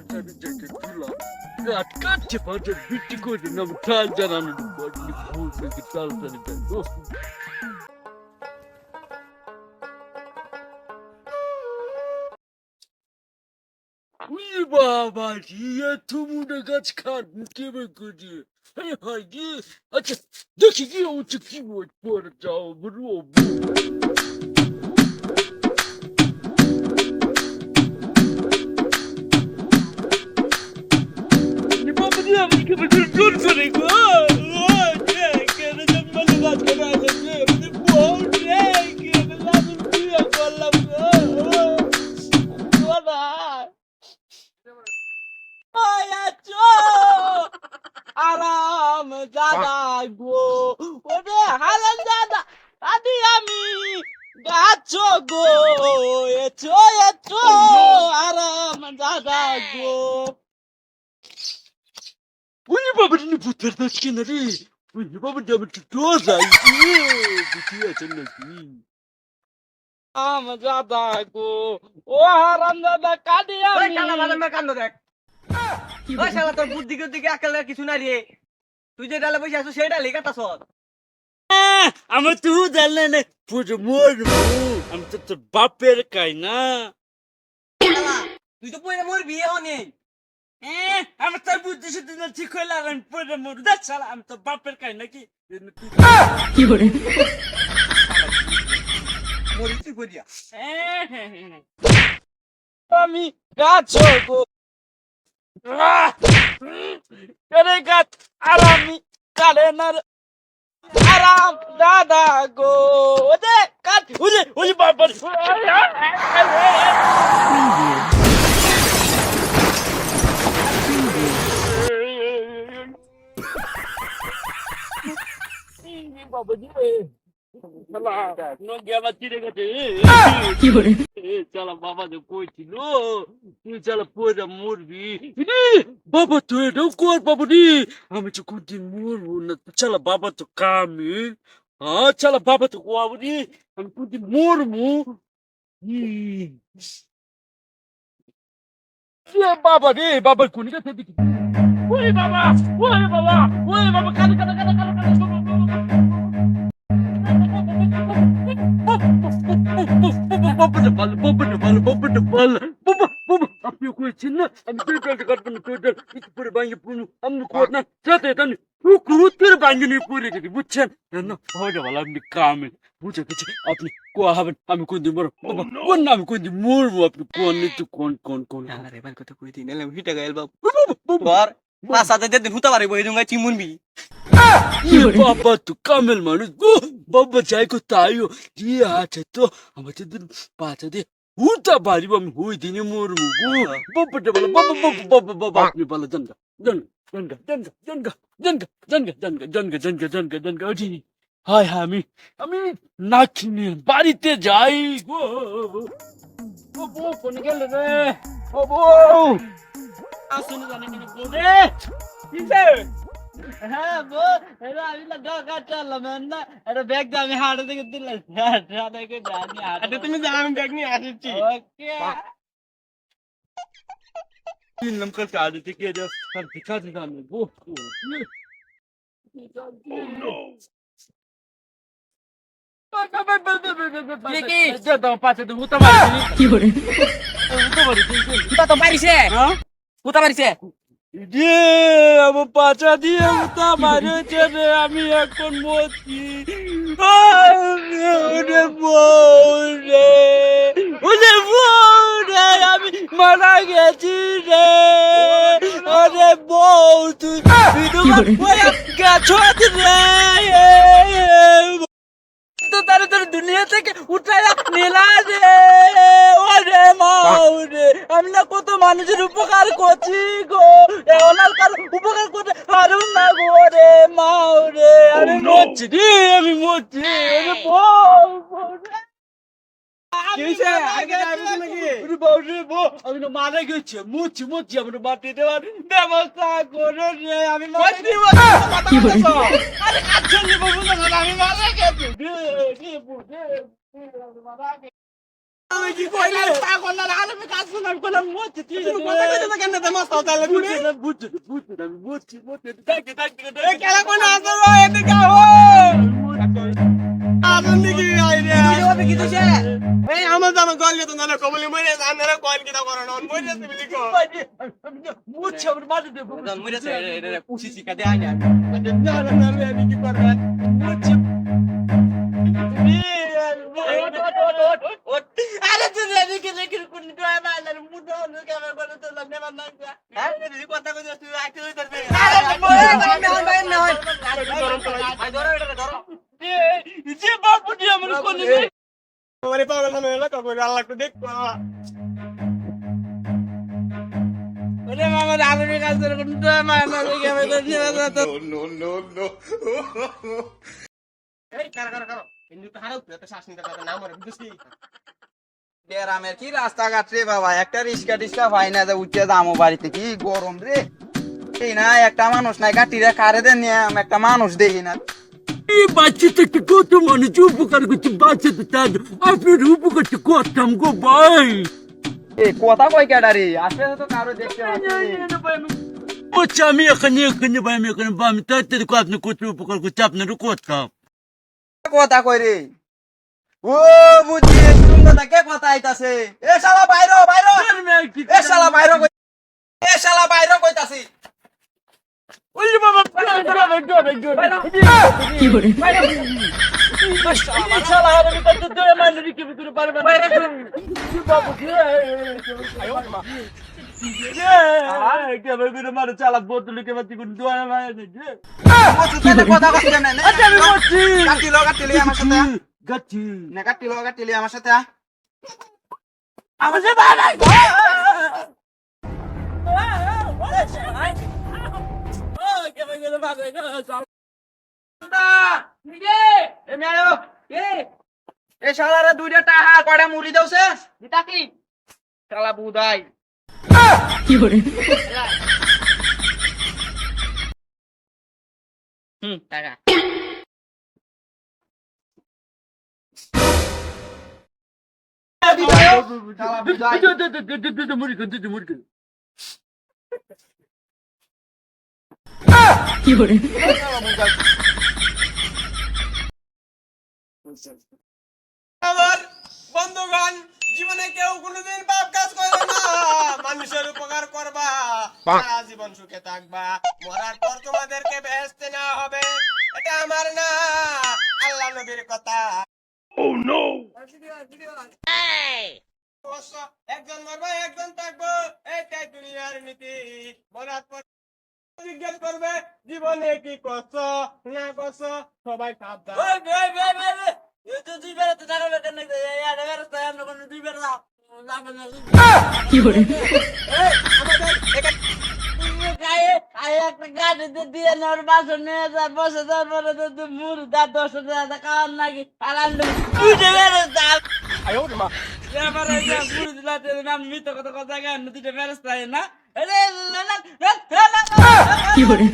Tabii ceket filan. Kaç yapacak bitti koydun ama talcan anladım. Bu peki talcanı ben dostum. Uy baba ya tumuda kaç kalbim kime kötü. Haydi aç. Dökü o çıkıyor bu arada. Bu. Ne baba diyor ki bu dur kırık. Kıracağım ben kaç kadar yapıyorum. Bu ne? Kıracağım diyor vallahi. Valla. Ayacho aram dada go ode halan dada adi ami gacho go echo aram dada go Uy baba ni putar das kenari Uy baba da mut doza bitiya tanasi am dada go o haram dada kadi ওই ami শালা বাদাম কান্দ দেখ ওই শালা তোর বুদ্ধি গদ্দি আকাল কিছু নাই রে তুই যে ডালে বসে আছো সেই ডালে কাটাছ আমি তুই জানলে না পুরো মরবো আমি তো তোর বাপের কাই না শালা তুই তো পয়রা মরবি হনে আমি তোর বুদ্ধি শুদ্ধি না ঠিক হইলে আমি পুরো মরবো দেখ শালা আমি তোর বাপের কাই নাকি কি করে মরি তুই করিয়া আমি গাছ গো করে গাছ আর আমি কালে না আরাম দাদা গো ওদে কাট ওই বাবা বাবা জি শালা নগে আমার চিড়ে গেছে কি করে শালা বাবা যে কইছিল তুই শালা পয়রা মরবি বাবা তো এটাও কর বাবা রে আমি তো কোনদিন মরবো না শালা বাবা তো কামিল হ্যাঁ শালা বাবা তো বাবা রে আমি কোনদিন মরবো বাবা রে বাবার কোন কাছে দেখি ওই বাবা কানে আপনি করেছেন না আমি পেট্রোলটা কাটবো না পেট্রোল একটু পরে ভাঙে পুনু আমি কর না সাথে তাহলে কুকুর ভাঙে নিয়ে পড়ে গেছি বুঝছেন না হয় ভালো আপনি কামেন বুঝে গেছি আপনি কোয়া হবেন আমি কোন দিন মরবো বাবা কোন না আমি কোন দিন মরবো আপনি কোন একটু কোন আরে এবার কথা কই দিই নালে হিটা গাইল বাবু তোর পাঁচাতে দিন হুতা পারিব এই জঙ্গাই চিমুনবি বাবা তো কামেল মানুষ গো বাবা যাই কো তাইও দিয়ে আছে তো আমাদের দিন পাঁচাতে হুতা পারিব আমি হই দিনে মরবো গো বাবাটা বলো বাবা আপনি বলো জনগা ওঠি হায় হ্যাঁ আমি নাকিনি বাড়িতে যাই গো বাবু কোন গেল রে বাবু আসুন জানি কি রে কিসে হ্যাঁ বো এরা আমি লাগা কাটালাম না এটা ব্যাগ দে আমি হাড়ে থেকে দিলাম হাড়ে থেকে জানি আরে তুমি যা আমি ব্যাগ নিয়ে আসছি ওকে তিন নম্বর কাজ থেকে যে সব দিখা দিলাম বো কি করে হুতা তো মারিছে হুতা মারিছে আমার পাচা দিয়ে উতা মারেছে রে আমি এখন মরছি আমি মারা গেছি রে আরে বউ তুই গেছ রে তো তার দুনিয়া থেকে উঠাইয়া নিলা রে ওরে মাও রে আমি না কত মানুষের উপকার করছি গো ওনার কার উপকার করতে পারুন না গো রে মাও রে আমি মরছি রে আমি মরছি রে বউ আমি তো মারা গেছি মুচ্ছি আমি তো মাটি দেওয়ার ব্যবস্থা করো রে আমি কি করে আমি মারা গেছি আমি কি কইলে পাগল না আমি কাজ করলাম করলাম মরছি তুই কথা কইতে না কেন তে মাছ তাহলে তুমি বুঝছি এ কেলা কোন আসো এদিকে আও আসুন দিকে আই রে তুই ওবে কি তুই এই আমার জামা গল তো না কবলি মরে জানারে কোন কি তা করো না মরে তুমি দেখো বুঝছি আমার মাঝে দেখো মরে রে পুষি শিখা দে আইনা না আমি কি করব বুঝছি আরে তুই এদিকে দেখি কোন ড্রাই মাইলার মুডো হলো কেমন করে তো লাগবে না হ্যাঁ তুই কথা কইছিস তুই আইতে হই করবে আরে না ভাই ধরো এটা ধরো যে বাপুটি আমার কোনে আমারে পাগল না লাগা করে আল্লাহ কো দেখ ওরে মামা আলুর কাজ করে কোন ড্রাই মাইলার কেমন করে এই কারা কিন্তু তো হারাও তো শ্বাস নিতে পারে না মরে বুঝছি গ্রামের কি রাস্তাঘাট রে বাবা, একটা রিক্সা টিক্সা পাই না যে উঠে যাবো বাড়িতে, কি গরম রে। এই না একটা মানুষ নাই গাটিরে কারে দেন নিয়ে একটা মানুষ দেখি না। এই বাচ্চাটাকে কত মানুষ উপকার করছে, বাচ্চাটা তার আপনার উপকারটা করতাম গো ভাই। এই কথা কই কেডারি আশেপাশে তো কারো দেখতে পাচ্ছি। আচ্ছা আমি এখানে ভাই, আমি এখানে আমি তাড়াতাড়ি আপনি কত উপকার করছে আপনারও করতাম। কথা কই রে ও বুঝি সুন্দর থাকে কথা আইতাছে। এ শালা বাইরো বাইরো, এ শালা বাইরো কই, এ শালা বাইরো কইতাছি। ওই বাবা কি করে শালা আমি কত দয়া মানে কি করে পারবে না বাবু কেমন করে মারো চালাক বোতলে কেমন কোন দয়া মানে মসুদের কথা কইছ না না। আচ্ছা আমি বলছি কাটিলো আমার সাথে, গাছি না কাটিলো আমার সাথে। আমার সাথে আয় কেমন করে ভাবে এ শালারে দুইটা টাকা কয়টা মুড়ি দেওছে দিতা কি শালা বুদাই। কি করে টাকা শালা বুদাই। কি করে আমার বন্ধুগণ, জীবনে কেউ কোনোদিন পাপ কাজ করবে না, মানুষের উপকার করবা, সারা জীবন সুখে থাকবা, মরার পর তোমাদেরকে বেহেশতে নেওয়া হবে। এটা আমার না, আল্লাহ নবীর কথা। অবশ্য একজন মরবে একজন থাকবো, এইটাই দুনিয়ার নীতি। মরার পর জিজ্ঞেস করবে জীবনে কি করছ না করছ, সবাই সাবধান। কি করে কি করে